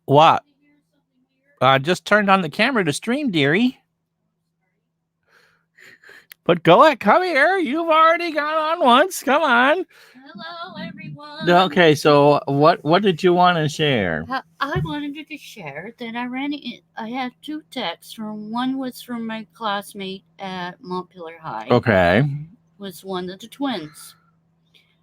What? I just turned on the camera to stream, dearie. But go ahead, come here. You've already gone on once. Come on. Hello, everyone. Okay, so what did you want to share? I wanted to share that I had two texts. One was from my classmate at Montpelier High. Okay. Was one of the twins,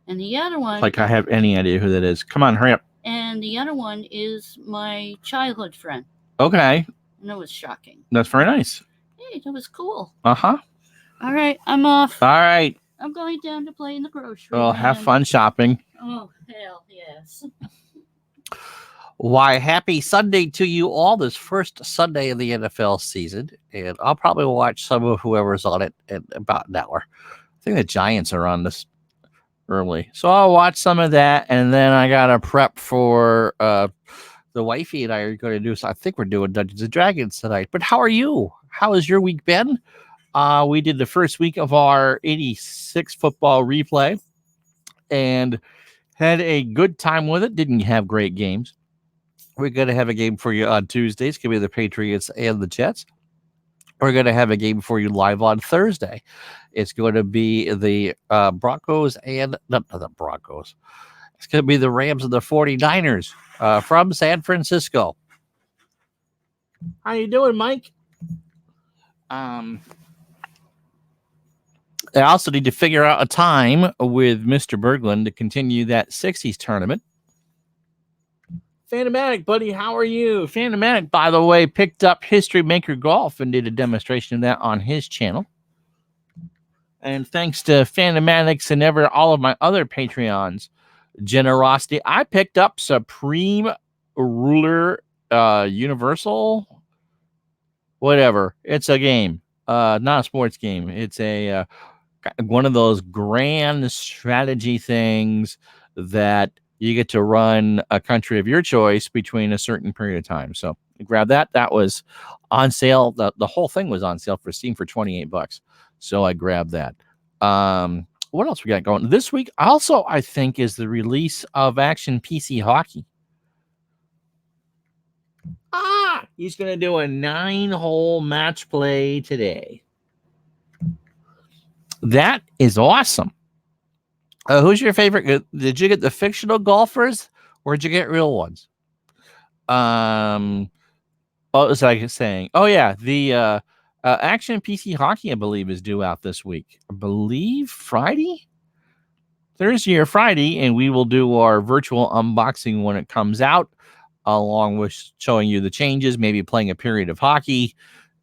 and the other one. Like I have any idea who that is. Come on, hurry up. And the other one is my childhood friend. Okay. And that was shocking. That's very nice. Hey, that was cool. Uh-huh. All right, I'm off. All right. I'm going down to play in the grocery. Well, have fun shopping. Oh, hell yes. Why, happy Sunday to you all. This first Sunday of the NFL season. And I'll probably watch some of whoever's on it in about an hour. I think the Giants are on this early. So I'll watch some of that. And then I got to prep for the wifey and I are going to do. So I think we're doing Dungeons and Dragons tonight. But how are you? How has your week been? We did the first week of our 86 football replay and had a good time with it. Didn't have great games. We're going to have a game for you on Tuesday. It's going to be the Patriots and the Jets. We're going to have a game for you live on Thursday. It's going to be the Broncos and not the Broncos. It's going to be the Rams and the 49ers from San Francisco. How you doing, Mike? I also need to figure out a time with Mr. Berglund to continue that 60s tournament. Phantomatic, buddy, how are you? Phantomatic, by the way, picked up History Maker Golf and did a demonstration of that on his channel. And thanks to Phantomatics and all of my other Patreons' generosity, I picked up Supreme Ruler Universal. Whatever. It's a game. Not a sports game. It's a one of those grand strategy things that you get to run a country of your choice between a certain period of time. So grab that. That was on sale. The whole thing was on sale for Steam for $28. So I grabbed that. What else we got going this week? Also, I think is the release of Action PC Hockey. He's going to do a 9-hole match play today. That is awesome. Who's your favorite? Did you get the fictional golfers or did you get real ones? What was I saying? Oh, yeah. The Action PC Hockey, I believe, is due out this week. I believe Friday? Thursday or Friday, and we will do our virtual unboxing when it comes out, along with showing you the changes, maybe playing a period of hockey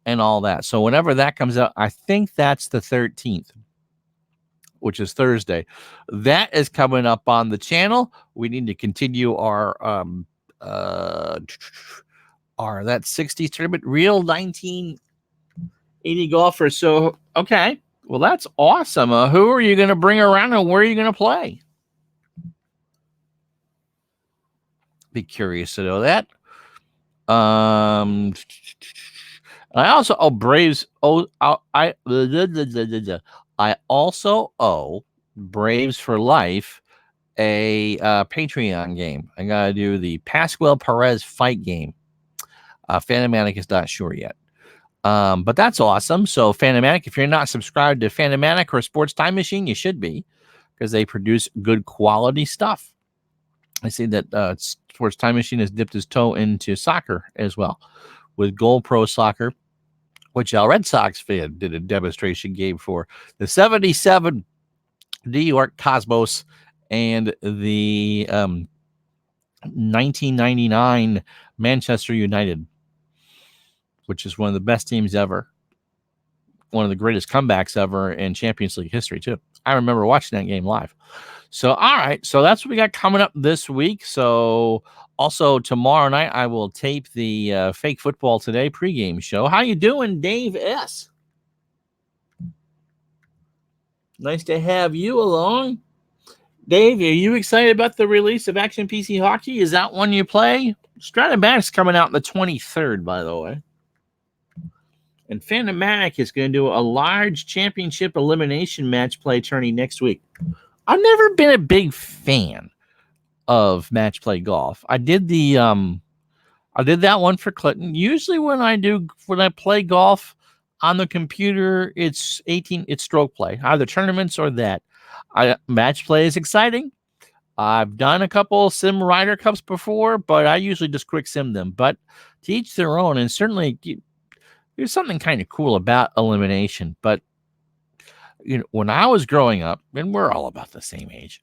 and all that. So whenever that comes out, I think that's the 13th. Which is Thursday. That is coming up on the channel. We need to continue our that 60s tournament, real 1980 golfers. So, okay. Well, that's awesome. Who are you going to bring around and where are you going to play? Be curious to know that. I also Braves. I also owe Braves for Life a Patreon game. I got to do the Pascual Perez fight game. Phantomatic is not sure yet. But that's awesome. So Phantomatic, if you're not subscribed to Phantomatic or Sports Time Machine, you should be because they produce good quality stuff. I see that Sports Time Machine has dipped his toe into soccer as well with Gold Pro Soccer, which our Red Sox fan did a demonstration game for the 77 New York Cosmos and the 1999 Manchester United, which is one of the best teams ever. One of the greatest comebacks ever in Champions League history, too. I remember watching that game live. So, all right. So that's what we got coming up this week. So also tomorrow night, I will tape the Fake Football Today pregame show. How you doing, Dave S? Nice to have you along. Dave, are you excited about the release of Action PC Hockey? Is that one you play? Stratomatic's coming out on the 23rd, by the way. And Phantomatic is going to do a large championship elimination match play tourney next week. I've never been a big fan of match play golf. I did the I did that one for Clinton. Usually when I play golf on the computer, it's stroke play, either tournaments or that. Match play is exciting. I've done a couple Sim Ryder Cups before, but I usually just quick sim them. But to each their own, and certainly there's something kind of cool about elimination. But when I was growing up, and we're all about the same age,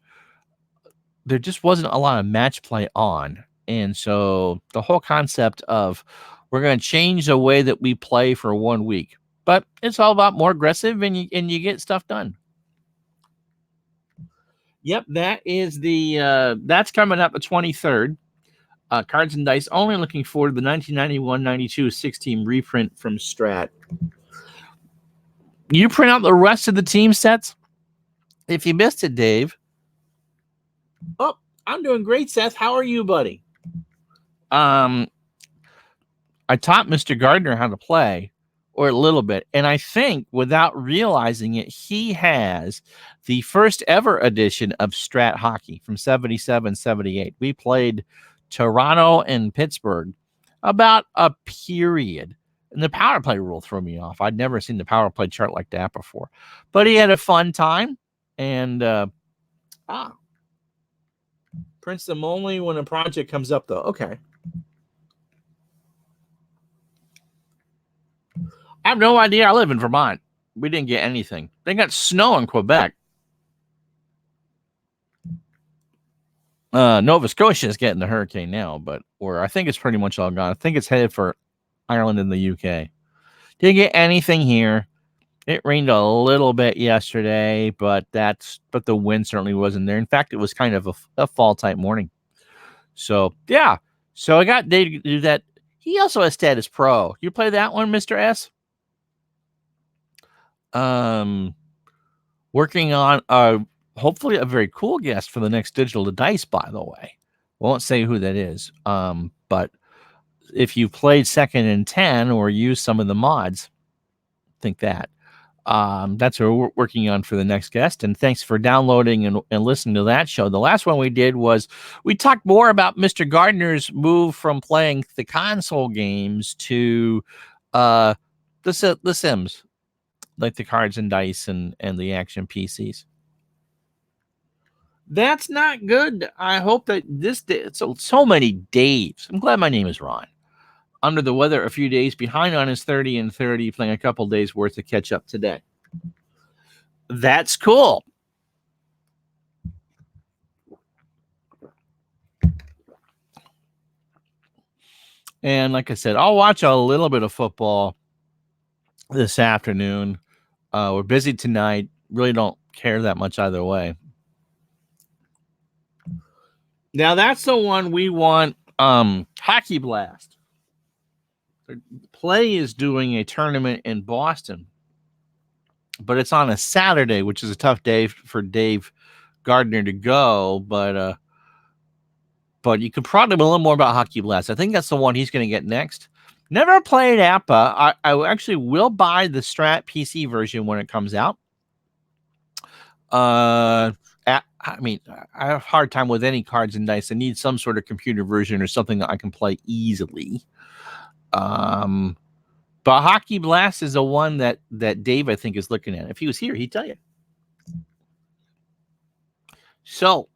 there just wasn't a lot of match play on. And so the whole concept of we're going to change the way that we play for 1 week, but it's all about more aggressive and you get stuff done. Yep, that is that's coming up the 23rd. Cards and Dice only looking forward to the 1991-92 6-team reprint from Strat. You print out the rest of the team sets? If you missed it, Dave. Oh, I'm doing great, Seth. How are you, buddy? I taught Mr. Gardner how to play, or a little bit, and I think without realizing it, he has the first ever edition of Strat Hockey from 77-78. We played Toronto and Pittsburgh about a period. And the power play rule threw me off. I'd never seen the power play chart like that before. But he had a fun time. And prints them only when a project comes up, though. Okay. I have no idea. I live in Vermont. We didn't get anything. They got snow in Quebec. Nova Scotia is getting the hurricane now, or I think it's pretty much all gone. I think it's headed for Ireland and the UK. Didn't get anything here. It rained a little bit yesterday, but the wind certainly wasn't there. In fact, it was kind of a fall type morning. So yeah. So I got Dave to do that. He also has Status Pro. You play that one, Mr. S? Working on hopefully a very cool guest for the next Digital to Dice, by the way. Won't say who that is. But if you played Second and 10 or used some of the mods, think that. That's what we're working on for the next guest. And thanks for downloading and listening to that show. The last one we did was we talked more about Mr. Gardner's move from playing the console games to the Sims, like the Cards and Dice and the action PCs. That's not good. I hope that this day, so many Daves. I'm glad my name is Ron. Under the weather a few days, behind on his 30 and 30, playing a couple days worth of catch up today. That's cool. And like I said, I'll watch a little bit of football this afternoon. We're busy tonight. Really don't care that much either way. Now that's the one we want. Hockey Blast. Play is doing a tournament in Boston, but it's on a Saturday, which is a tough day for Dave Gardner to go. But you can probably know a little more about Hockey Blast. I think that's the one he's going to get next. Never played APA. I actually will buy the Strat PC version when it comes out. I have a hard time with any Cards and Dice. I need some sort of computer version or something that I can play easily. But Hockey Blast is the one that Dave, I think, is looking at. If he was here, he'd tell you. So,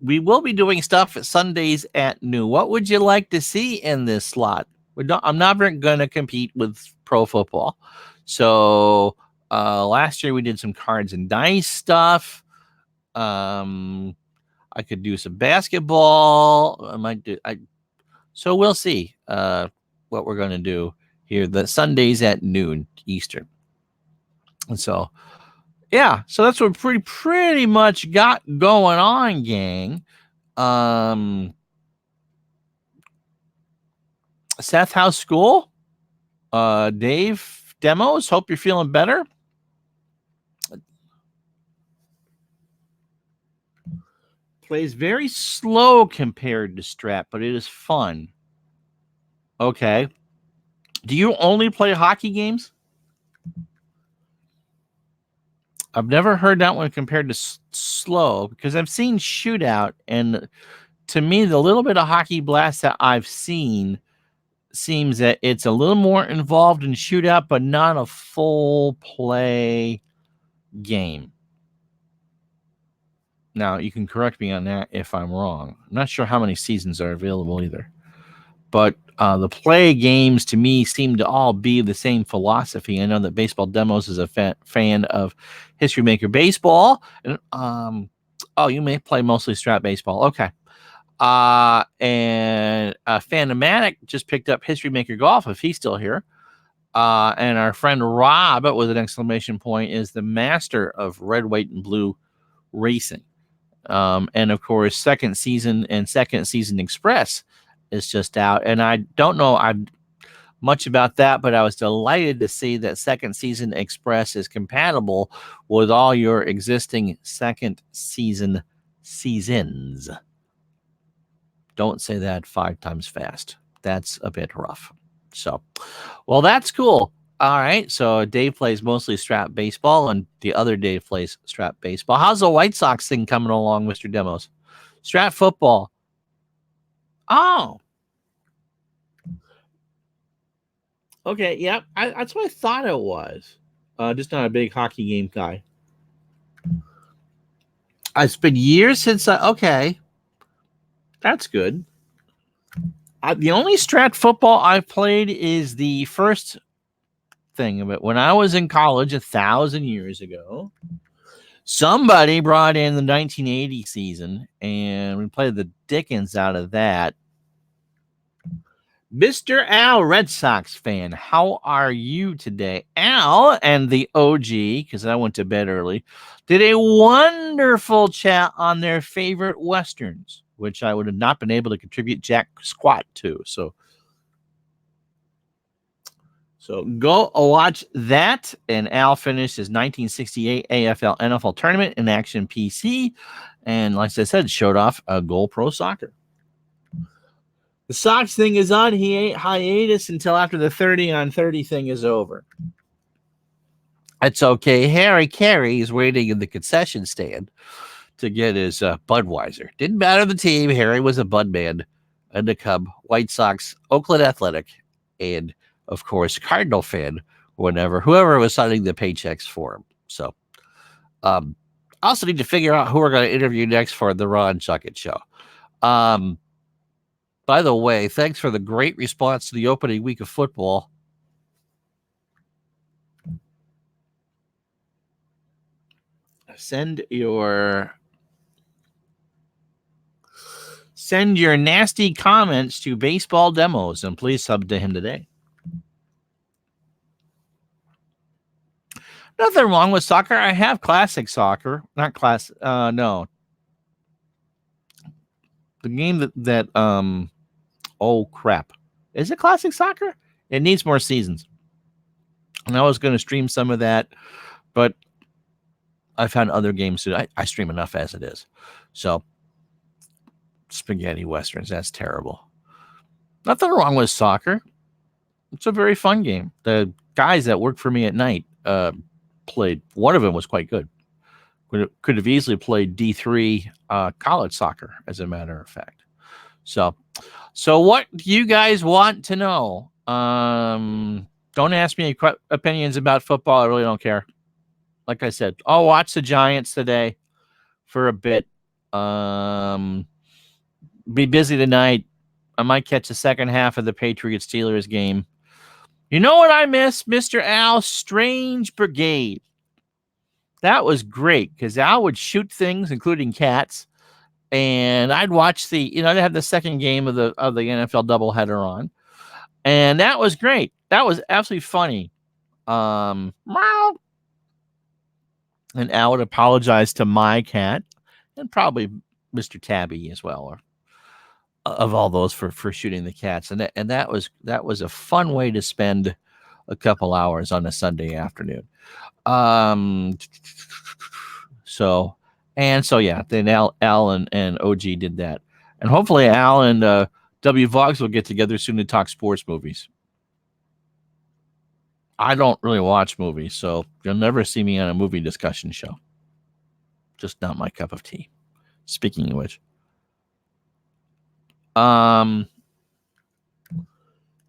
we will be doing stuff at Sundays at noon. What would you like to see in this slot? I'm never going to compete with pro football. So, last year we did some Cards and Dice stuff. I could do some basketball. I might do. So we'll see what we're going to do here. The Sundays at noon Eastern. And so, yeah. So that's what we pretty much got going on, gang. Seth, how's school? Dave, demos. Hope you're feeling better. Plays very slow compared to Strat, but it is fun. Okay. Do you only play hockey games? I've never heard that one compared to slow, because I've seen Shootout, and to me, the little bit of Hockey Blast that I've seen seems that it's a little more involved in shootout, but not a full play game. Now, you can correct me on that if I'm wrong. I'm not sure how many seasons are available either. But the play games, to me, seem to all be the same philosophy. I know that Baseball Demos is a fan of History Maker Baseball. And, you may play mostly Strat Baseball. Okay. And Phantomatic just picked up History Maker Golf, if he's still here. And our friend Rob, with an exclamation point, is the master of red, white, and blue racing. And of course, Second Season and Second Season Express is just out. And I don't know much about that, but I was delighted to see that Second Season Express is compatible with all your existing Second Season seasons. Don't say that 5 times fast. That's a bit rough. So, well, that's cool. All right. So Dave plays mostly Strat Baseball, and the other Dave plays Strat Baseball. How's the White Sox thing coming along, Mr. Demos? Strat Football. Oh. Okay. Yep. That's what I thought it was. Just not a big hockey game guy. It's been years since okay. That's good. The only Strat Football I've played is the first thing of it. When I was in college 1,000 years ago, somebody brought in the 1980 season, and we played the dickens out of that. Mr. Al, Red Sox fan, how are you today? Al and the OG, because I went to bed early, did a wonderful chat on their favorite Westerns, which I would have not been able to contribute jack squat to. So go watch that. And Al finished his 1968 AFL NFL tournament in action PC. And like I said, showed off a Goal Pro Soccer. The Sox thing is on hiatus until after the 30 on 30 thing is over. It's okay. Harry Carey is waiting in the concession stand to get his Budweiser. Didn't matter the team. Harry was a Bud man and the Cub, White Sox, Oakland Athletic, and of course, Cardinal fan, whoever was signing the paychecks for him. So, I also need to figure out who we're going to interview next for the Ron Chuckett show. By the way, thanks for the great response to the opening week of football. Send your nasty comments to Baseball Demos, and please sub to him today. Nothing wrong with soccer. I have classic soccer, not class. No, the game that oh crap, is it classic soccer? It needs more seasons. And I was going to stream some of that, but I found other games too. I stream enough as it is. So spaghetti westerns, that's terrible. Nothing wrong with soccer. It's a very fun game. The guys that work for me at night played. One of them was quite good. Could have easily played D3 college soccer, as a matter of fact. So what do you guys want to know? Don't ask me any opinions about football. I really don't care. Like I said, I'll watch the Giants today for a bit. Be busy tonight. I might catch the second half of the Patriots-Steelers game. You know what I miss, Mr. Al? Strange Brigade. That was great because Al would shoot things, including cats, and I'd watch I'd have the second game of the NFL doubleheader on, and that was great. That was absolutely funny. And Al would apologize to my cat and probably Mr. Tabby as well, or of all those for shooting the cats, and that was a fun way to spend a couple hours on a Sunday afternoon. So yeah, then Al and OG did that, and hopefully Al and W Vogs will get together soon to talk sports movies. I don't really watch movies, so you'll never see me on a movie discussion show. Just not my cup of tea. Speaking of which,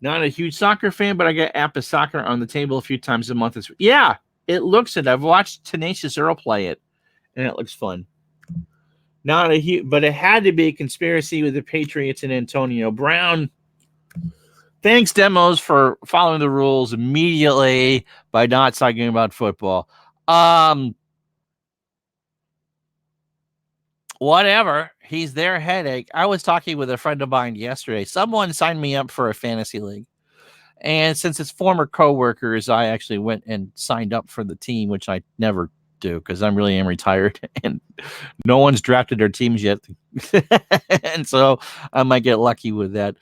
Not a huge soccer fan, but I get Appa Soccer on the table a few times a month. Yeah, it looks it. I've watched Tenacious Earl play it, and it looks fun. Not a huge, but it had to be a conspiracy with the Patriots and Antonio Brown. Thanks, Demos, for following the rules immediately by not talking about football. Whatever. He's their headache. I was talking with a friend of mine yesterday. Someone signed me up for a fantasy league. And since it's former coworkers, I actually went and signed up for the team, which I never do because I'm really am retired and no one's drafted their teams yet. And so I might get lucky with that.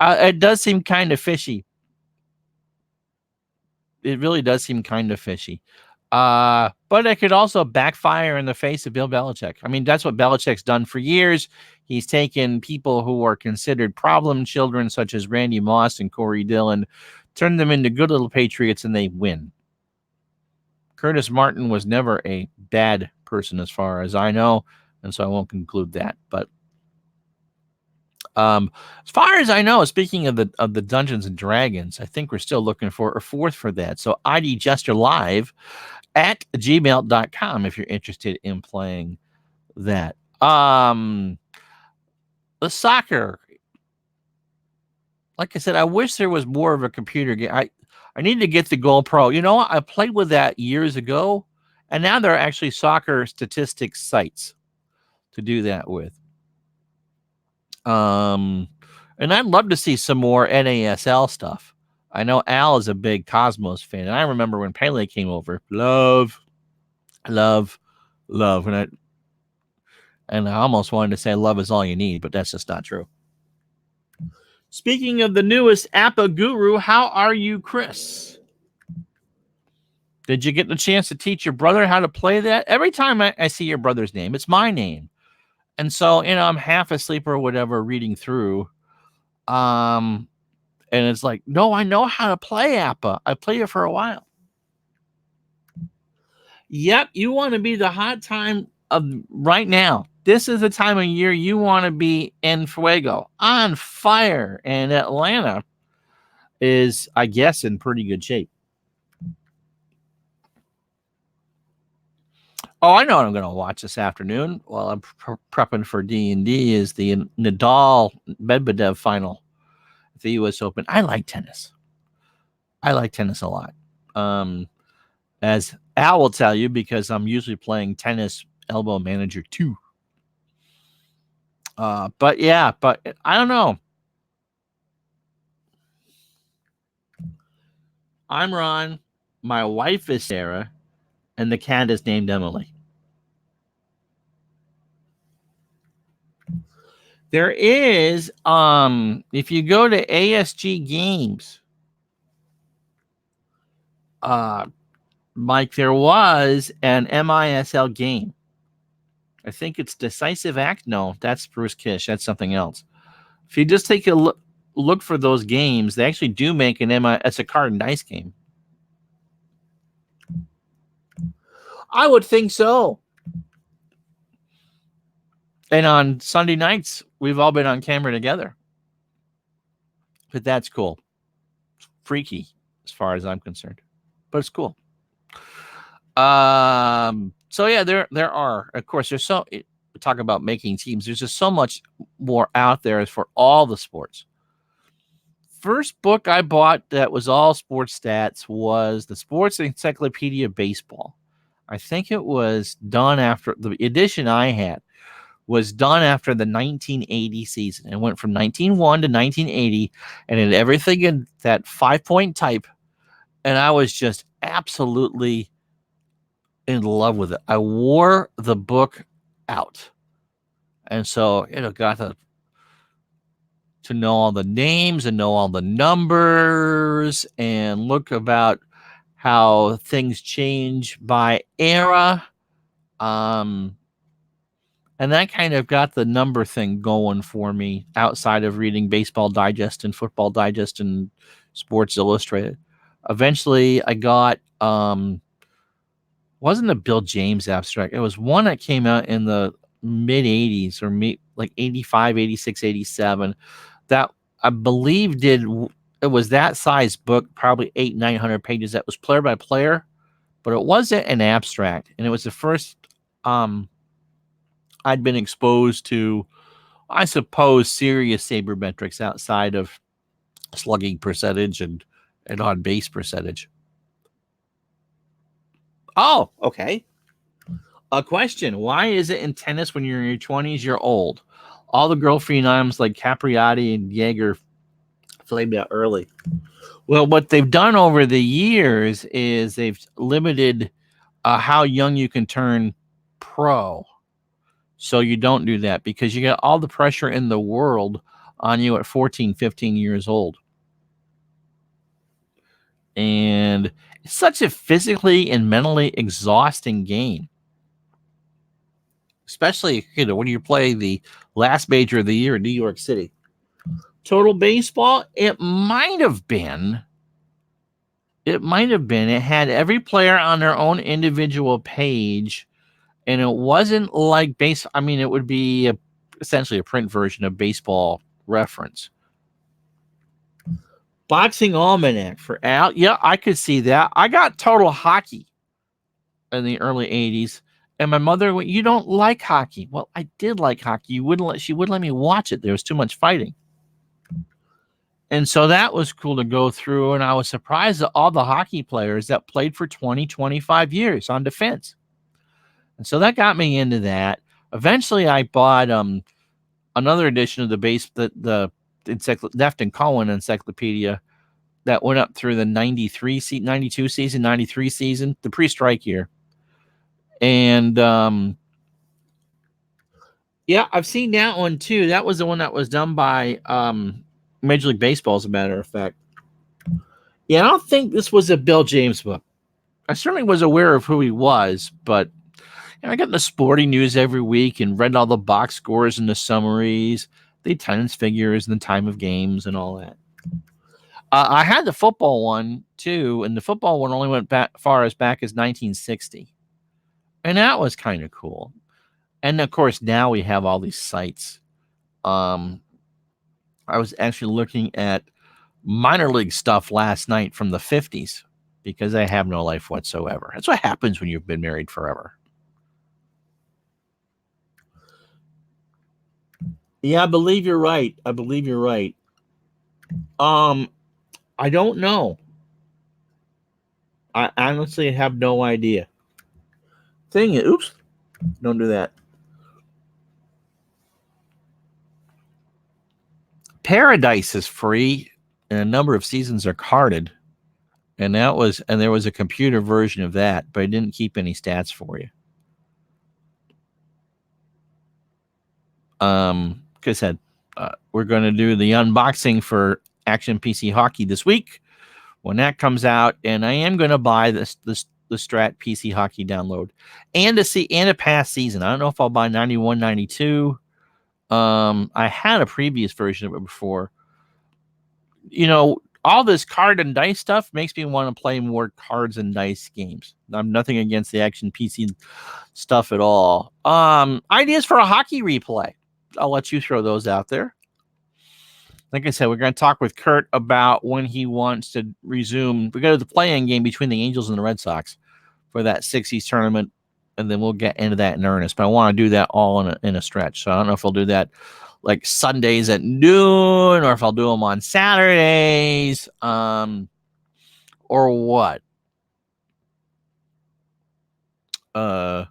It does seem kind of fishy. It really does seem kind of fishy. But it could also backfire in the face of Bill Belichick. I mean, that's what Belichick's done for years. He's taken people who are considered problem children, such as Randy Moss and Corey Dillon, turned them into good little Patriots, and they win. Curtis Martin was never a bad person as far as I know, and so I won't conclude that. But as far as I know, speaking of the Dungeons and Dragons, I think we're still looking for a fourth for that. So ID Jester Live at gmail.com if you're interested in playing that. The soccer, like I said, I wish there was more of a computer game. I need to get the Goal Pro. You know what? I played with that years ago, and now there are actually soccer statistics sites to do that with. And I'd love to see some more NASL stuff. I know Al is a big Cosmos fan, and I remember when Pele came over. Love. And I almost wanted to say love is all you need, but that's just not true. Speaking of the newest Appa Guru, how are you, Chris? Did you get the chance to teach your brother how to play that? Every time I see your brother's name, it's my name. And so, I'm half asleep or whatever reading through. And it's like, no, I know how to play Appa. I played it for a while. Yep, you want to be the hot time of right now. This is the time of year you want to be in fuego, on fire. And Atlanta is, I guess, in pretty good shape. Oh, I know what I'm going to watch this afternoon while I'm prepping for D&D is the Nadal Medvedev final at the U.S. Open. I like tennis. I like tennis a lot. As Al will tell you, because I'm usually playing Tennis Elbow Manager 2. But I don't know. I'm Ron. My wife is Sarah. And the cat is named Emily. There is, if you go to ASG Games, Mike, there was an MISL game. I think it's Decisive Act. No, that's Bruce Kish. That's something else. If you just take a look for those games, they actually do make an it's a card and dice game. I would think so. And on Sunday nights, we've all been on camera together. But that's cool. It's freaky as far as I'm concerned. But it's cool. So yeah, there are, of course, there's so we talk about making teams. There's just so much more out there for all the sports. First book I bought that was all sports stats was the Sports Encyclopedia of Baseball. I think it was done after the edition I had was done after the 1980 season. It went from 1901 to 1980 and it everything in that 5-point type. And I was just absolutely in love with it. I wore the book out. And so, got to know all the names and know all the numbers and look about how things change by era. And that kind of got the number thing going for me outside of reading Baseball Digest and Football Digest and Sports Illustrated. Eventually, I got, wasn't a Bill James abstract. It was one that came out in the mid 80s or like 85, 86, 87. That I believe it was that size book, probably 900 pages. That was player by player, but it wasn't an abstract, and it was the first I'd been exposed to, I suppose, serious sabermetrics outside of slugging percentage and on base percentage. Oh, okay. A question: why is it in tennis when you're in your 20s, you're old? All the girl phenoms like Capriati and Jaeger flamed out early. Well, what they've done over the years is they've limited how young you can turn pro. So you don't do that because you get all the pressure in the world on you at 14, 15 years old. And it's such a physically and mentally exhausting game. Especially, when you play the last major of the year in New York City. Total Baseball, it might have been. It had every player on their own individual page, and it wasn't like it would be essentially a print version of Baseball Reference. Boxing Almanac for Al. Yeah, I could see that. I got Total Hockey in the early 80s. And my mother went, "You don't like hockey." Well, I did like hockey. She wouldn't let me watch it. There was too much fighting. And so that was cool to go through. And I was surprised at all the hockey players that played for 20, 25 years on defense. And so that got me into that. Eventually, I bought another edition of the Left and Cohen Encyclopedia that went up through the 92 season, 93 season, the pre-strike year. And yeah, I've seen that one too. That was the one that was done by Major League Baseball, as a matter of fact. Yeah, I don't think this was a Bill James book. I certainly was aware of who he was, but I got the sporting news every week and read all the box scores and the summaries, the attendance figures and the time of games and all that. I had the football one too, and the football one only went back far as 1960. And that was kind of cool. And of course, now we have all these sites. I was actually looking at minor league stuff last night from the 50s because I have no life whatsoever. That's what happens when you've been married forever. Yeah, I believe you're right. I don't know. I honestly have no idea. Oops, don't do that. Paradise is free, and a number of seasons are carded. And there was a computer version of that, but it didn't keep any stats for you. Like I said, we're going to do the unboxing for Action PC Hockey this week when that comes out, and I am going to buy the Strat PC Hockey download and a past season. I don't know if I'll buy 91, 92. I had a previous version of it before. All this card and dice stuff makes me want to play more cards and dice games. I'm nothing against the Action PC stuff at all. Ideas for a hockey replay. I'll let you throw those out there. Like I said, we're going to talk with Kurt about when he wants to resume. We go to the play-in game between the Angels and the Red Sox for that 60s tournament, and then we'll get into that in earnest. But I want to do that all in a stretch. So I don't know if I'll do that like Sundays at noon, or if I'll do them on Saturdays, or what. But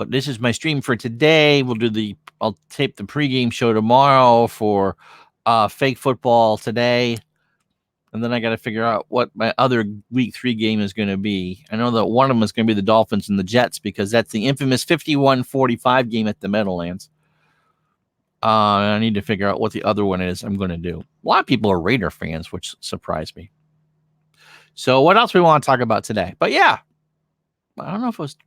this is my stream for today. I'll tape the pregame show tomorrow for fake football today. And then I got to figure out what my other week 3 game is going to be. I know that one of them is going to be the Dolphins and the Jets because that's the infamous 51-45 game at the Meadowlands. I need to figure out what the other one is I'm going to do. A lot of people are Raider fans, which surprised me. So what else we want to talk about today? But yeah, I don't know if it was.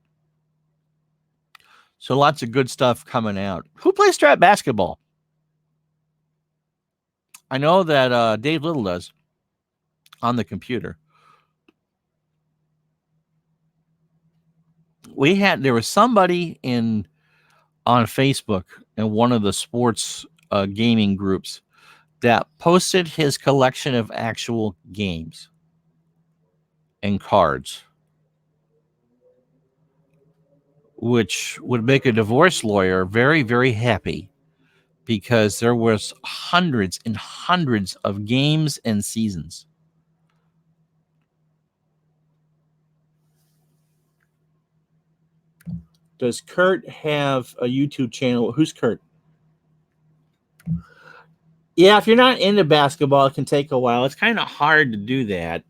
So lots of good stuff coming out. Who plays Strat basketball? I know that Dave Little does on the computer. There was somebody in on Facebook in one of the sports gaming groups that posted his collection of actual games and cards, which would make a divorce lawyer very, very happy, because there was hundreds and hundreds of games and seasons. Does Kurt have a YouTube channel? Who's Kurt? Yeah, if you're not into basketball, it can take a while. It's kind of hard to do that.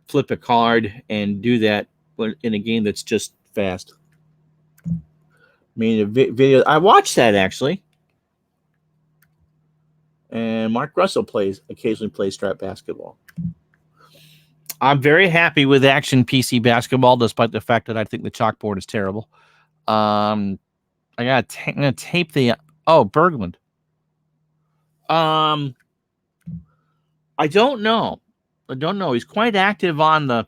Flip a card and do that in a game that's just fast. I mean, the video, I watched that actually. And Mark Russell occasionally plays strap basketball. I'm very happy with Action PC Basketball, despite the fact that I think the chalkboard is terrible. I'm gonna tape the Berglund. I don't know. He's quite active on the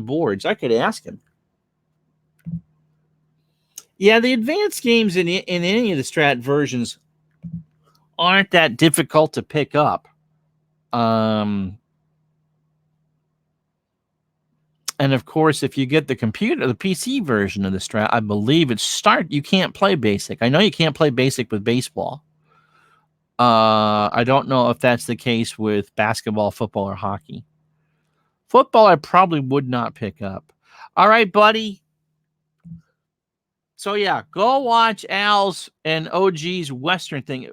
boards. I could ask him. Yeah, the advanced games in any of the Strat versions aren't that difficult to pick up. And of course, if you get the PC version of the Strat, I believe you can't play basic. I know you can't play basic with baseball. I don't know if that's the case with basketball, football, or hockey. Football, I probably would not pick up. All right, buddy. So yeah, go watch Al's and OG's Western thing.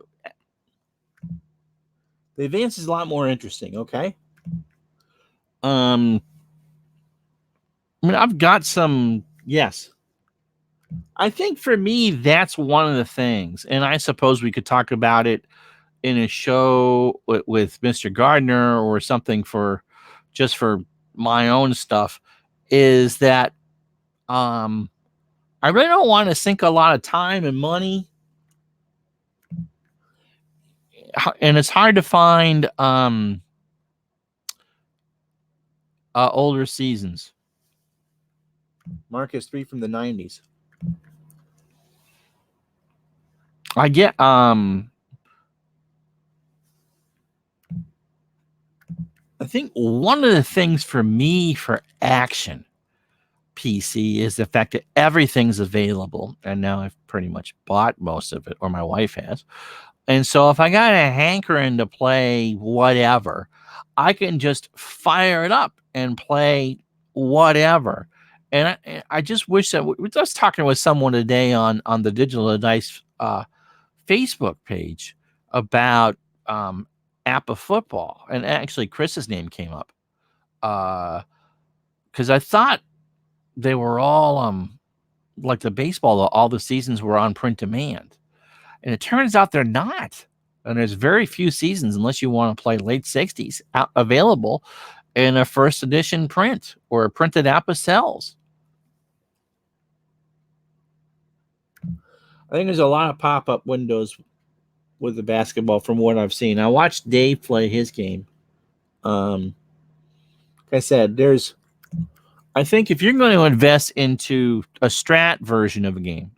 The advance is a lot more interesting. Okay. I mean, I've got some. Yes. I think for me, that's one of the things, and I suppose we could talk about it in a show with Mr. Gardner or something for my own stuff, is that I really don't want to sink a lot of time and money, and it's hard to find older seasons. Marcus 3 from the 90s. I get I think one of the things for me for Action PC is the fact that everything's available, and now I've pretty much bought most of it, or my wife has. And so if I got a hankering to play whatever, I can just fire it up and play whatever. And I just wish that we were just talking with someone today on the Digital Dice Facebook page about App of Football, and actually Chris's name came up because I thought they were all like the baseball, all the seasons were on print demand, and it turns out they're not. And there's very few seasons, unless you want to play late 60s, available in a first edition print or a printed app of cells. I think there's a lot of pop-up windows with the basketball from what I've seen. I watched Dave play his game. Like I said, I think if you're going to invest into a Strat version of a game,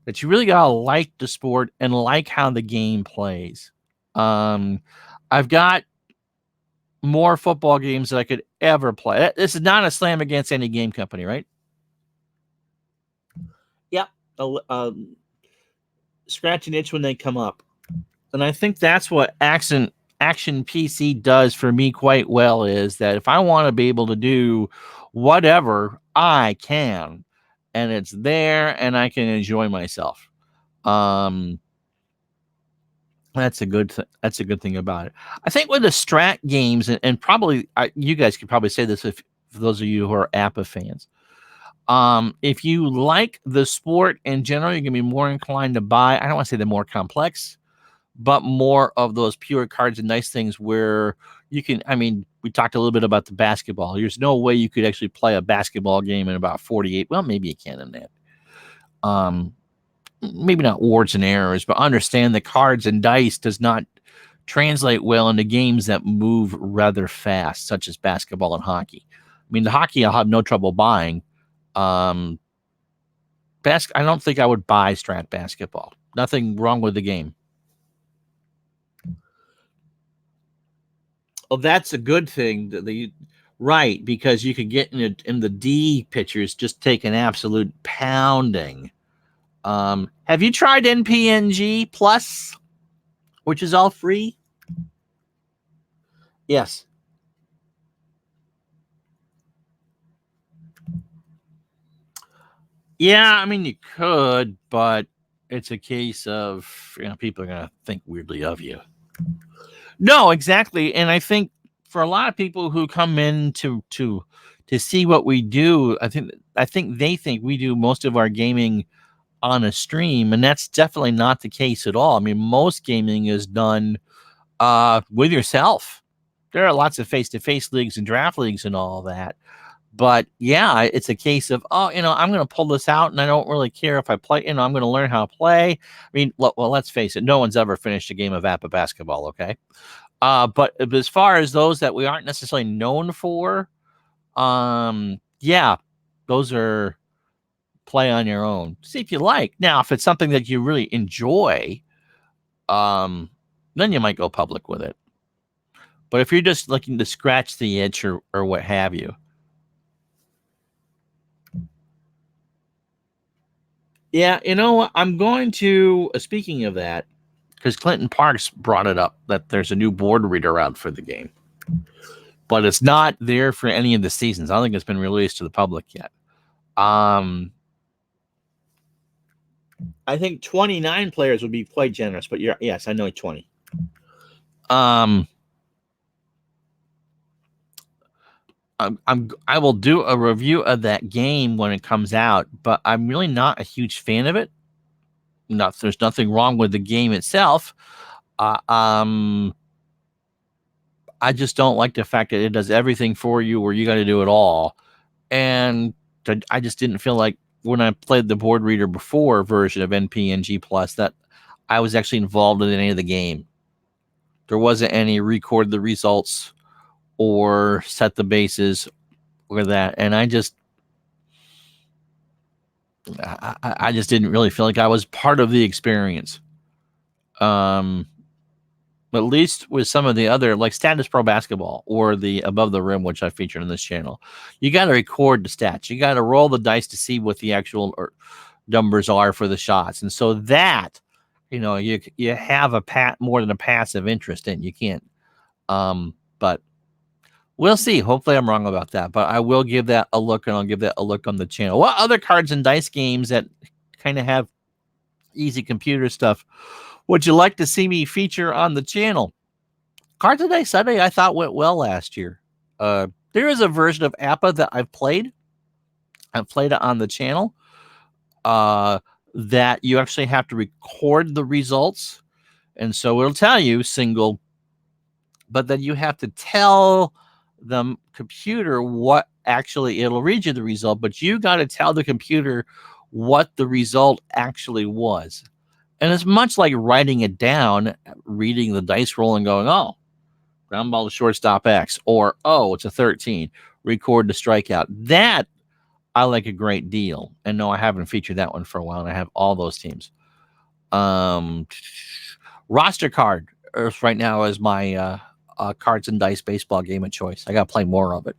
that you really gotta like the sport and like how the game plays. I've got more football games that I could ever play. This is not a slam against any game company, right? Yeah. Scratch an itch when they come up. And I think that's what Action PC does for me quite well, is that if I want to be able to do whatever, I can. And it's there, and I can enjoy myself. That's a good thing about it. I think with the Strat games, and probably you guys could probably say this for those of you who are APBA fans. If you like the sport in general, you're gonna be more inclined to buy. I don't want to say they're more complex, but more of those pure cards and nice things where you can. I mean, we talked a little bit about the basketball. There's no way you could actually play a basketball game in about 48. Well, maybe you can in that. Maybe not warts and errors, but understand that cards and dice does not translate well into games that move rather fast, such as basketball and hockey. I mean, the hockey I'll have no trouble buying. I don't think I would buy Strat Basketball. Nothing wrong with the game. Oh, that's a good thing. Right, because you could get in the D pitchers just take an absolute pounding. Have you tried NPNG Plus, which is all free? Yes. Yeah, I mean you could, but it's a case of people are gonna think weirdly of you. No, exactly, and I think for a lot of people who come in to see what we do, I think they think we do most of our gaming on a stream, and that's definitely not the case at all. I mean, most gaming is done with yourself. There are lots of face-to-face leagues and draft leagues and all that. But yeah, it's a case of, I'm going to pull this out and I don't really care if I play, I'm going to learn how to play. I mean, well, let's face it, no one's ever finished a game of APBA basketball, okay? But as far as those that we aren't necessarily known for, yeah, those are play on your own. See if you like. Now, if it's something that you really enjoy, then you might go public with it. But if you're just looking to scratch the itch or what have you. Yeah, I'm going to, speaking of that, because Clinton Parks brought it up that there's a new board reader out for the game. But it's not there for any of the seasons. I don't think it's been released to the public yet. I think 29 players would be quite generous, but yes, I know 20. I will do a review of that game when it comes out, but I'm really not a huge fan of it. There's nothing wrong with the game itself. I just don't like the fact that it does everything for you, where you got to do it all, and I just didn't feel like when I played the board reader before version of NPNG Plus that I was actually involved in any of the game. There wasn't any record the results or set the bases or that, and I just didn't really feel like I was part of the experience. At least with some of the other, like Status Pro Basketball or the Above the Rim, which I featured on this channel, you got to record the stats. You got to roll the dice to see what the actual numbers are for the shots, and so that you have more than a passive interest in. You can't. But we'll see. Hopefully, I'm wrong about that, but I will give that a look, and I'll give that a look on the channel. What other cards and dice games that kind of have easy computer stuff would you like to see me feature on the channel? Cards and Dice Sunday, I thought went well last year. There is a version of APBA that I've played. I've played it on the channel. That you actually have to record the results, and so it'll tell you single, but then you have to tell the computer what actually it'll read you the result, but you got to tell the computer what the result actually was. And it's much like writing it down, reading the dice roll and going, oh, ground ball to shortstop X, or, oh, it's a 13, record the strikeout. That I like a great deal. And no, I haven't featured that one for a while, and I have all those teams. Roster card right now is my cards and dice baseball game of choice. I got to play more of it.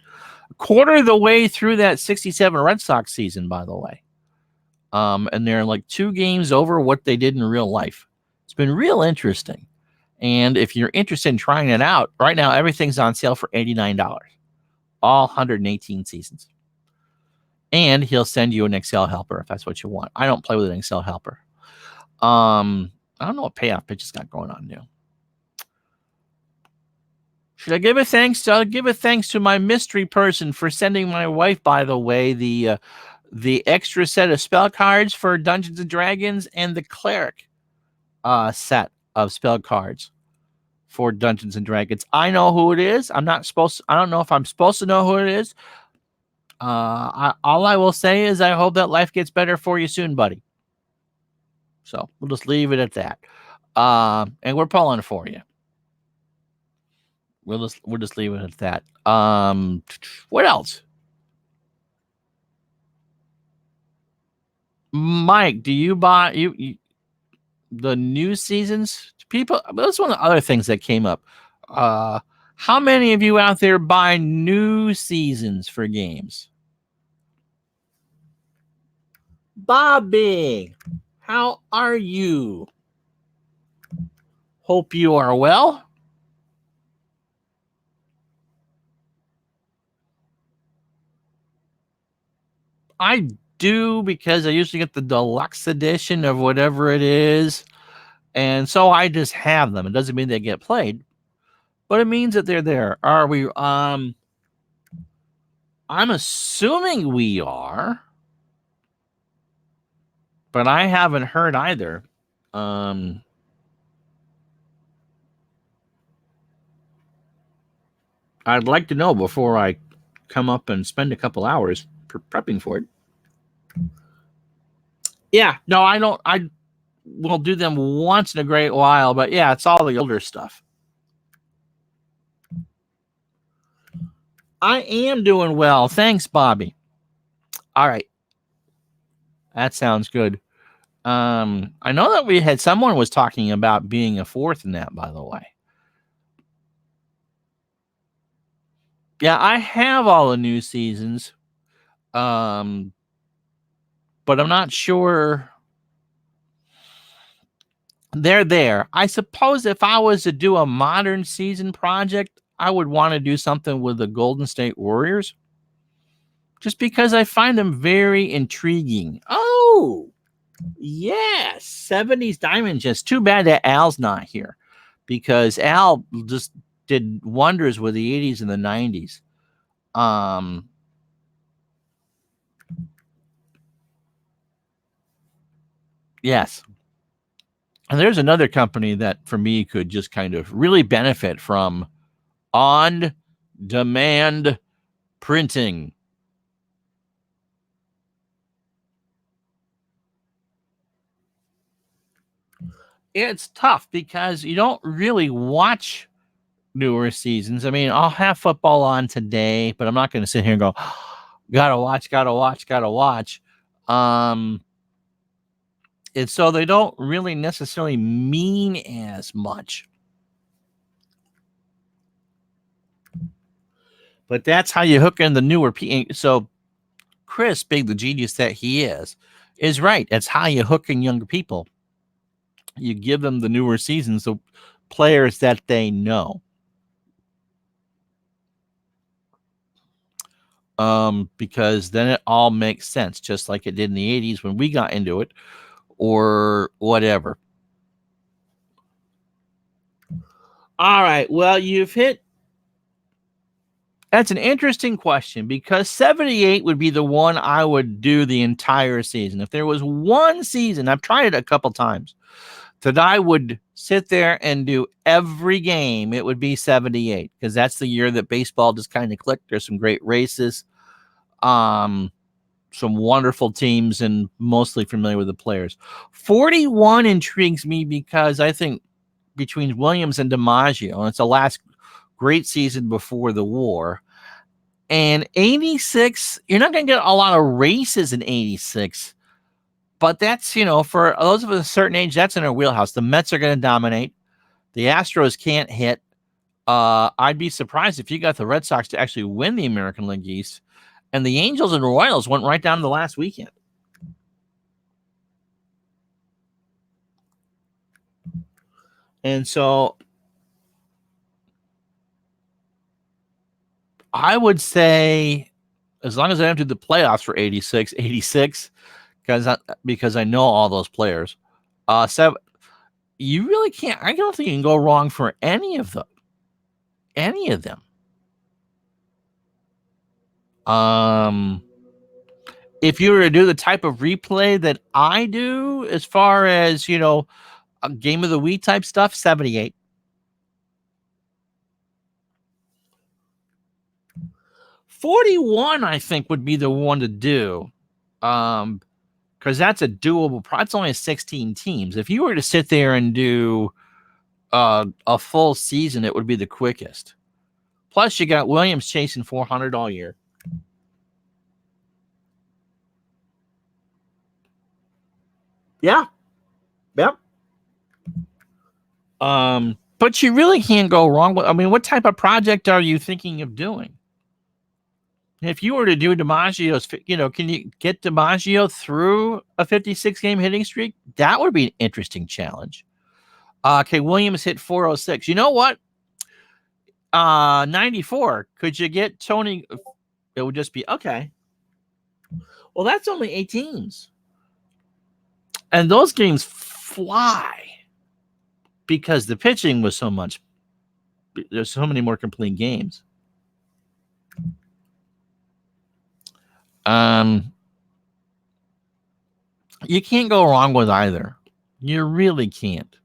Quarter of the way through that 67 Red Sox season, by the way. And they're like 2 games over what they did in real life. It's been real interesting. And if you're interested in trying it out, right now, everything's on sale for $89. All 118 seasons. And he'll send you an Excel helper if that's what you want. I don't play with an Excel helper. I don't know what payoff pitch has got going on now. Should I give a thanks? I'll give a thanks to my mystery person for sending my wife, by the way, the extra set of spell cards for Dungeons and Dragons and the cleric set of spell cards for Dungeons and Dragons. I know who it is. I don't know if I'm supposed to know who it is. All I will say is I hope that life gets better for you soon, buddy. So we'll just leave it at that. And we're pulling for you. We'll just leave it at that. What else? Mike, do you buy the new seasons? People, that's one of the other things that came up. How many of you out there buy new seasons for games? Bobby, how are you? Hope you are well. I do, because I usually get the deluxe edition of whatever it is. And so I just have them. It doesn't mean they get played, but it means that they're there. Are we I'm assuming we are, but I haven't heard either. I'd like to know before I come up and spend a couple hours prepping for it. Yeah, no, I don't. I will do them once in a great while, but yeah, it's all the older stuff. I am doing well. Thanks, Bobby. All right. That sounds good. I know that we had someone was talking about being a fourth in that, by the way. Yeah, I have all the new seasons. But I'm not sure they're there. I suppose if I was to do a modern season project, I would want to do something with the Golden State Warriors, just because I find them very intriguing. Oh, yes, 70s Diamond. Just too bad that Al's not here, because Al just did wonders with the 80s and the 90s. Yes. And there's another company that for me could just kind of really benefit from on demand printing. It's tough because you don't really watch newer seasons. I mean, I'll have football on today, but I'm not going to sit here and go, gotta watch. And so they don't really necessarily mean as much. But that's how you hook in the newer people. So Chris, being the genius that he is right. That's how you hook in younger people. You give them the newer seasons, the players that they know. Because then it all makes sense, just like it did in the 80s when we got into it, or whatever. All right. Well, you've hit. That's an interesting question, because 78 would be the one I would do the entire season. If there was one season, I've tried it a couple times, that I would sit there and do every game, it would be 78, because that's the year that baseball just kind of clicked. There's some great races, some wonderful teams, and mostly familiar with the players. 41 intrigues me because I think between Williams and DiMaggio, and it's the last great season before the war. And 86, you're not going to get a lot of races in 86. But that's, for those of us a certain age, that's in our wheelhouse. The Mets are going to dominate. The Astros can't hit. I'd be surprised if you got the Red Sox to actually win the American League East. And the Angels and Royals went right down to the last weekend. And so I would say, as long as I don't do the playoffs for 86, because I know all those players, you really can't. I don't think you can go wrong for any of them. If you were to do the type of replay that I do, as far as a game of the week type stuff, 78. $41, I think, would be the one to do, because that's a doable. It's only 16 teams. If you were to sit there and do a full season, it would be the quickest. Plus, you got Williams chasing 400 all year. Yeah. Yep. But you really can't go wrong with. I mean, what type of project are you thinking of doing? If you were to do DiMaggio's, can you get DiMaggio through a 56 game hitting streak? That would be an interesting challenge. Okay, Williams hit 406. You know what? 94. Could you get Tony? It would just be okay. Well, that's only 18s. And those games fly because the pitching was so much. There's so many more complete games. You can't go wrong with either. You really can't.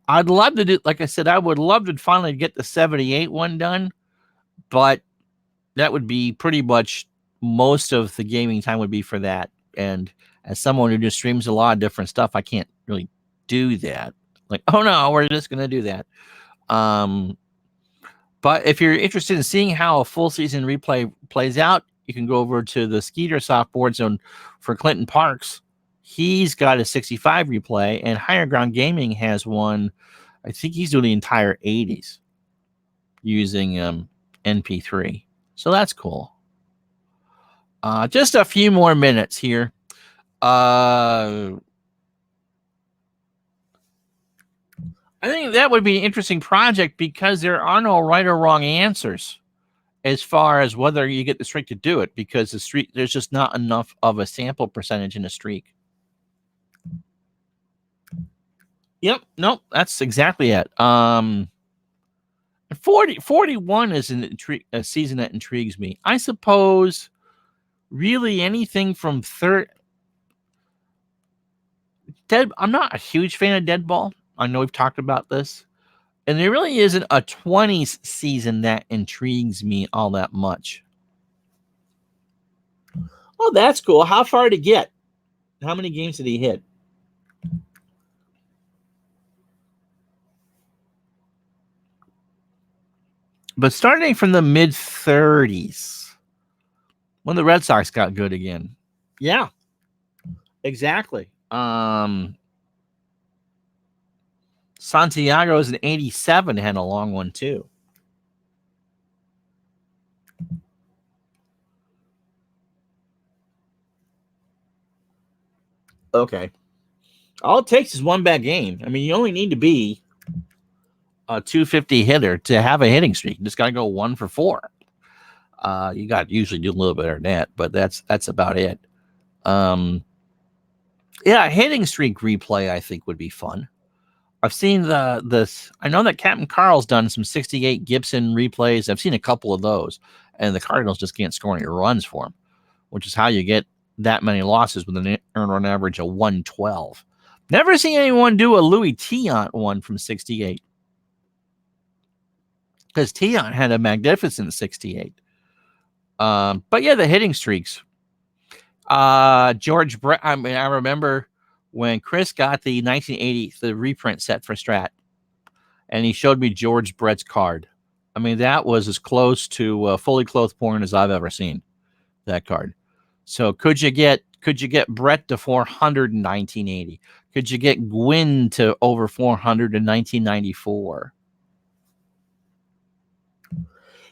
I'd love to do, like I said, I would love to finally get the 78 one done, but that would be pretty much most of the gaming time would be for that. And as someone who just streams a lot of different stuff, I can't really do that. Like, oh no, we're just going to do that. But if you're interested in seeing how a full season replay plays out, you can go over to the Skeeter Softboard Zone for Clinton Parks. He's got a 65 replay, and Higher Ground Gaming has one. I think he's doing the entire 80s using NP3. So that's cool. Just a few more minutes here. I think that would be an interesting project because there are no right or wrong answers as far as whether you get the streak to do it, because the streak, there's just not enough of a sample percentage in a streak. Yep. Nope. That's exactly it. 41 is a season that intrigues me. I suppose really anything from I'm not a huge fan of Dead Ball. I know we've talked about this. And there really isn't a 20s season that intrigues me all that much. Oh, that's cool. How far did he get? How many games did he hit? But starting from the mid 30s, when the Red Sox got good again. Yeah, exactly. Santiago's in 87 had a long one too. Okay. All it takes is one bad game. I mean, you only need to be a 250 hitter to have a hitting streak. You just got to go 1 for 4. You got to usually do a little better than that, but that's about it. Yeah, hitting streak replay I think would be fun. I've seen this. I know that Captain Carl's done some 68 Gibson replays. I've seen a couple of those, and the Cardinals just can't score any runs for him, which is how you get that many losses with an earned run average of 112. Never seen anyone do a Louis Tiant one from 68, because Tiant had a magnificent 68. But yeah, the hitting streaks. George Brett. I mean, I remember when Chris got the 1980 the reprint set for Strat, and he showed me George Brett's card. I mean, that was as close to fully clothed porn as I've ever seen. That card. So could you get Brett to 400 in 1980? Could you get Gwynn to over 400 in 1994?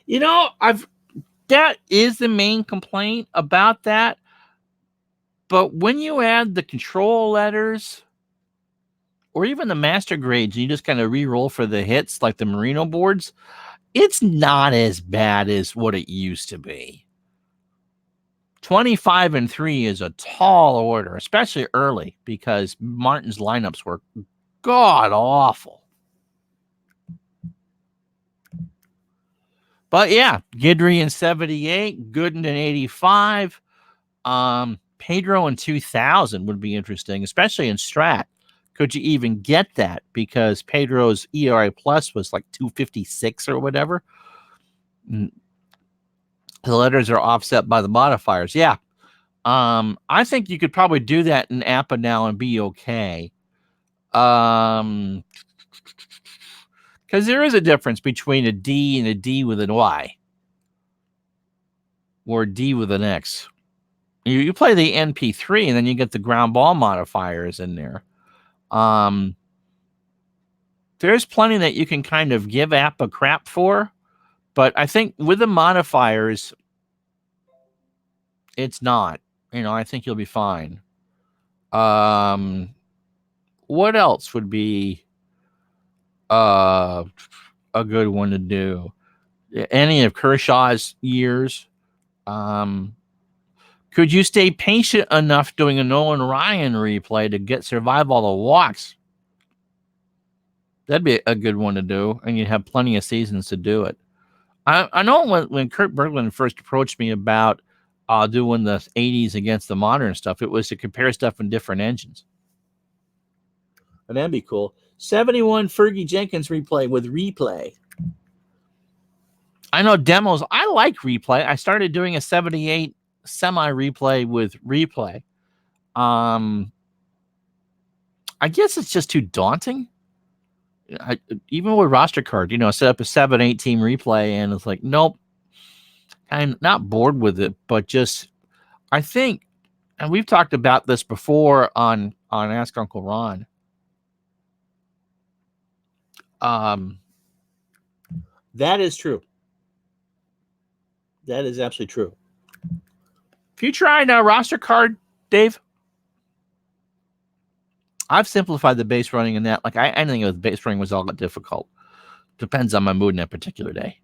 You know, that is the main complaint about that. But when you add the control letters or even the master grades, and you just kind of re-roll for the hits like the Merino boards, it's not as bad as what it used to be. 25 and 3 is a tall order, especially early, because Martin's lineups were god awful. But yeah, Guidry in 78, Gooden in 85, Pedro in 2000 would be interesting, especially in Strat. Could you even get that? Because Pedro's ERA plus was like 256 or whatever. The letters are offset by the modifiers. Yeah. I think you could probably do that in APA now and be okay. Because there is a difference between a D and a D with an Y. Or D with an X. You play the NP3, and then you get the ground ball modifiers in there. There's plenty that you can kind of give app a crap for, but I think with the modifiers, it's not. I think you'll be fine. What else would be a good one to do? Any of Kershaw's years? Could you stay patient enough doing a Nolan Ryan replay to survive all the walks? That'd be a good one to do, and you'd have plenty of seasons to do it. I know when Kurt Berglund first approached me about doing the 80s against the modern stuff, it was to compare stuff in different engines. And that'd be cool. 71 Fergie Jenkins replay with replay. I know demos. I like replay. I started doing a 78 semi replay with replay. I guess it's just too daunting. Even with roster card, set up a 7-8 team replay, and it's like, nope, I'm not bored with it, but just, I think, and we've talked about this before on Ask Uncle Ron. That is true. That is absolutely true. If you tried a roster card, Dave, I've simplified the base running in that. Like I think the base running was all that difficult. Depends on my mood in that particular day.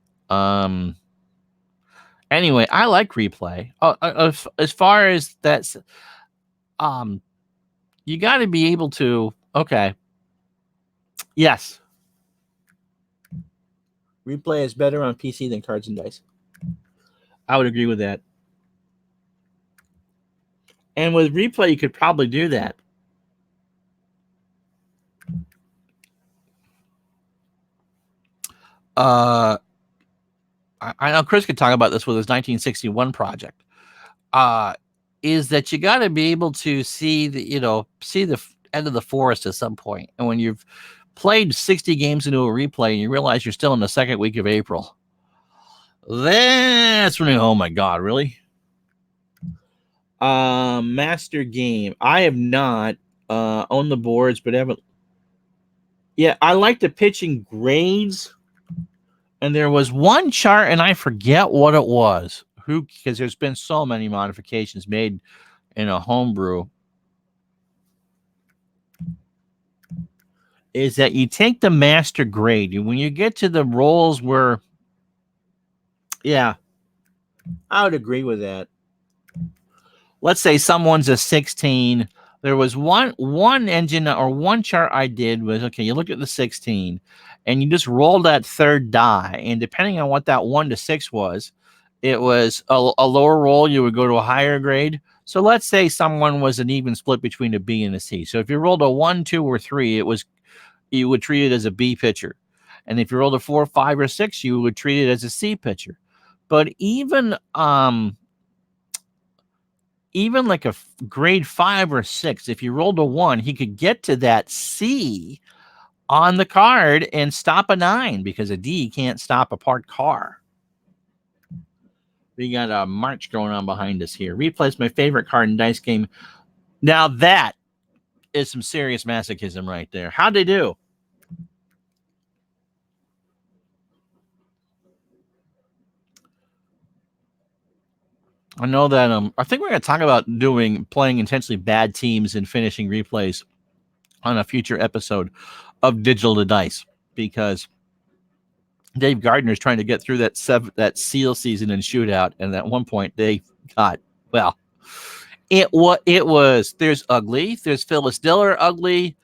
Anyway, I like replay. As far as that's, you got to be able to. Okay. Yes. Replay is better on PC than cards and dice. I would agree with that. And with replay, you could probably do that. I know Chris could talk about this with his 1961 project. Is that you got to be able to see the end of the forest at some point. And when you've played 60 games into a replay and you realize you're still in the second week of April, that's when oh my God, really? Master Game. I have not owned the boards, but haven't. Yeah, I like the pitching grades. And there was one chart, and I forget what it was. Because there's been so many modifications made in a homebrew. Is that you take the master grade, and when you get to the rolls where, yeah, I would agree with that. Let's say someone's a 16. There was one engine or one chart I did was, okay, you look at the 16, and you just roll that third die, and depending on what that 1 to 6 was, it was a lower roll, you would go to a higher grade. So let's say someone was an even split between a B and a C. So if you rolled a 1, 2, or 3, you would treat it as a B pitcher. And if you rolled a 4, 5, or 6, you would treat it as a C pitcher. But even like a grade 5 or 6, if you rolled a 1, he could get to that C on the card and stop a 9 because a D can't stop a parked car. We got a march going on behind us here. Replay's my favorite card in dice game. Now that is some serious masochism right there. How'd they do? I know that I think we're going to talk about playing intentionally bad teams and finishing replays on a future episode of Digital to Dice, because Dave Gardner is trying to get through that SEAL season and shootout, and at one point they got, well, it was there's ugly, there's Phyllis Diller ugly,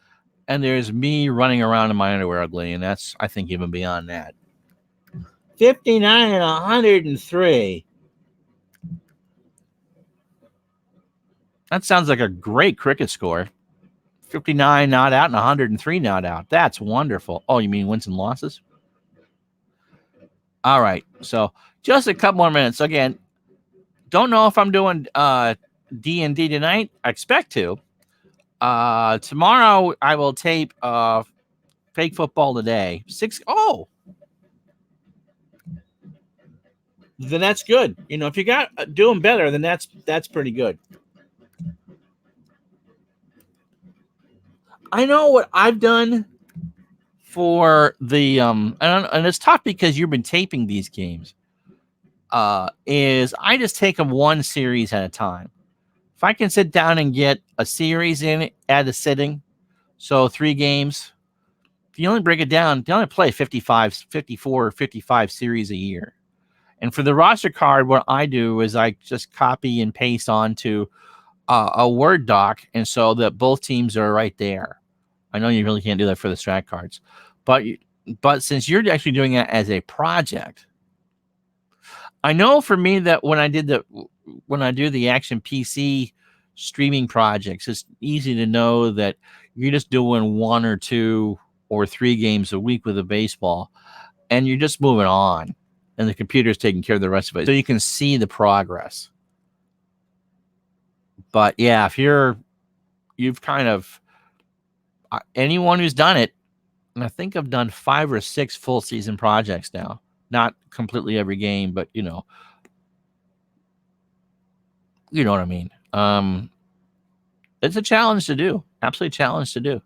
and there's me running around in my underwear ugly, and that's, I think, even beyond that. 59 and 103. That sounds like a great cricket score. 59 not out and 103 not out. That's wonderful. Oh, you mean wins and losses? All right. So just a couple more minutes. Again, don't know if I'm doing D&D tonight. I expect to. Tomorrow I will tape Fake Football Today. 6. Oh. then that's good. If you got doing better, then that's pretty good. I know what I've done for the and it's tough because you've been taping these games. Is I just take them one series at a time. If I can sit down and get a series in at a sitting, so 3 games. If you only break it down, you only play 54 or 55 series a year. And for the roster card, what I do is I just copy and paste onto a Word doc, and so that both teams are right there. I know you really can't do that for the strat cards, but since you're actually doing it as a project, I know for me that when I do the Action PC streaming projects, it's easy to know that you're just doing 1 or 2 or 3 games a week with the baseball, and you're just moving on, and the computer's taking care of the rest of it, so you can see the progress. But yeah, if you've kind of anyone who's done it, and I think I've done 5 or 6 full season projects now, not completely every game, but you know what I mean. It's a challenge to do, absolutely a challenge to do.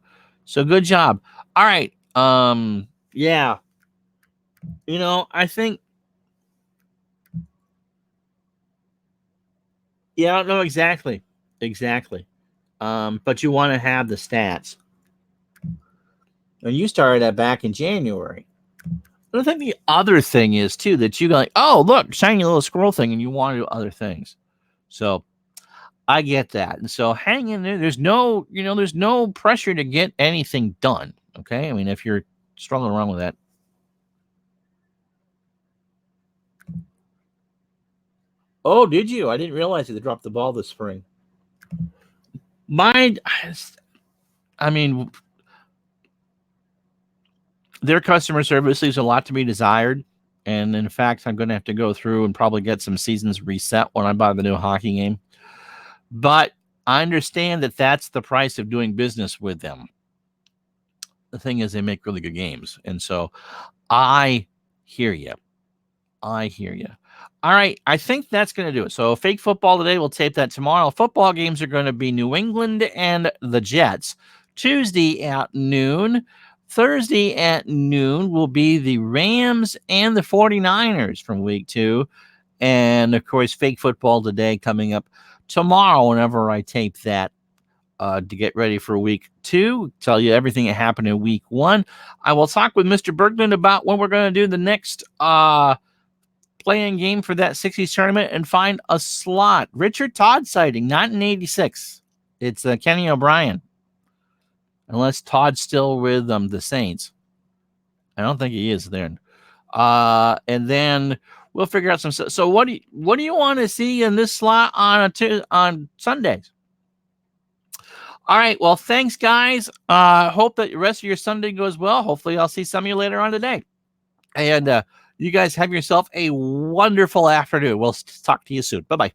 So good job. All right. Yeah. I think. Yeah, I don't know exactly. But you want to have the stats. And you started that back in January. And I think the other thing is too that you go like, oh look, shiny little scroll thing, and you want to do other things. So I get that. And so hang in there. There's no pressure to get anything done. Okay. I mean, if you're struggling around with that. Oh, did you? I didn't realize they dropped the ball this spring. I mean, their customer service leaves a lot to be desired. And in fact, I'm going to have to go through and probably get some seasons reset when I buy the new hockey game. But I understand that that's the price of doing business with them. The thing is, they make really good games. And so I hear you. All right. I think that's going to do it. So fake football today. We'll tape that tomorrow. Football games are going to be New England and the Jets. Tuesday at noon. Thursday at noon will be the Rams and the 49ers from week 2. And of course, fake football today coming up tomorrow whenever I tape that to get ready for week 2. Tell you everything that happened in week 1. I will talk with Mr. Berglund about when we're going to do the next playing game for that 60s tournament and find a slot. Richard Todd sighting, not in 86. It's Kenny O'Brien. Unless Todd's still with the Saints. I don't think he is then. And then we'll figure out some. So what do you want to see in this slot on Sundays? All right. Well, thanks, guys. Hope that the rest of your Sunday goes well. Hopefully, I'll see some of you later on today. And you guys have yourself a wonderful afternoon. We'll talk to you soon. Bye-bye.